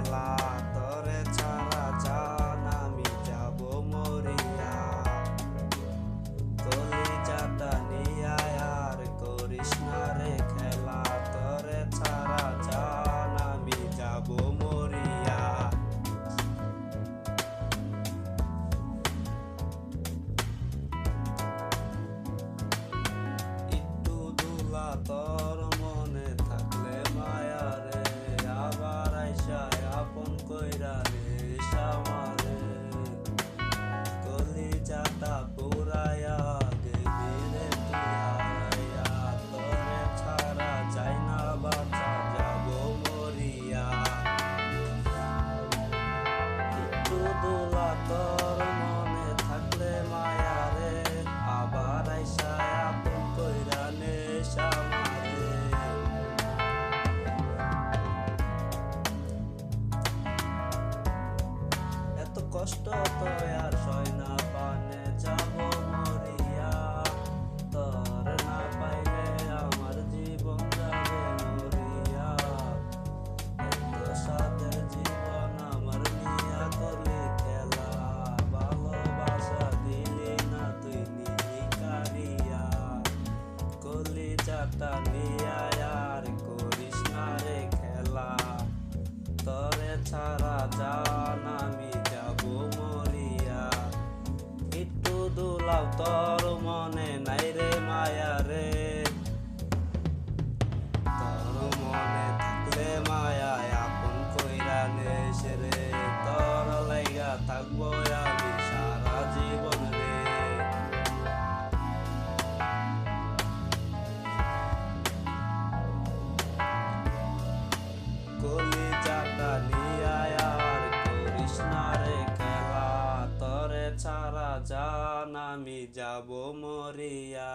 খেলা, তোরে ছাড়া জান আমি যাব মরিয়া। কলিজাটা নিয়া আর করিস না রে খেলা, তোরে ছাড়া জান আমি যাব মরিয়া। একটু দুলা তোর মনে থাকলে মায়া রে, আবার আইসা আপন কইরা নিস আমারে। কলিজাটা পুরায়া গেলি রে তুই হারাইয়া, তোরে ছাড়া যায় না বাঁচা যাব মরিয়া। একটু দুলা তোর মনে থাকলে মায়া রে, আবার আইসা আপন কইরা নিস আমারে। এত কষ্ট তো আর সয় না, পানে যাব মরিয়া। তোর না পাইলে আমার জীবন যাবে মরিয়া। এত সাদের জীবন আমার নিয়া করলি খেলা, ভালোবাসা দিলি না তুই নিজে কারিয়া। কলিজাটা নিয়া আর করিস না রে খেলা, তোরে ছাড়া জান আমি যাব মরিয়া। একটু দুলাও তোর মনে নাই রে মায়া রে, তোর মনে থাকলে মায়া আপন কইরা নেস রে। তোর লাইগা থাকবো আমি সারা জীবন রে। কলিজাটা নিয়া আর করিস না রে খেলা, তোরে ছাড়া জান আমি যাব মরিয়া।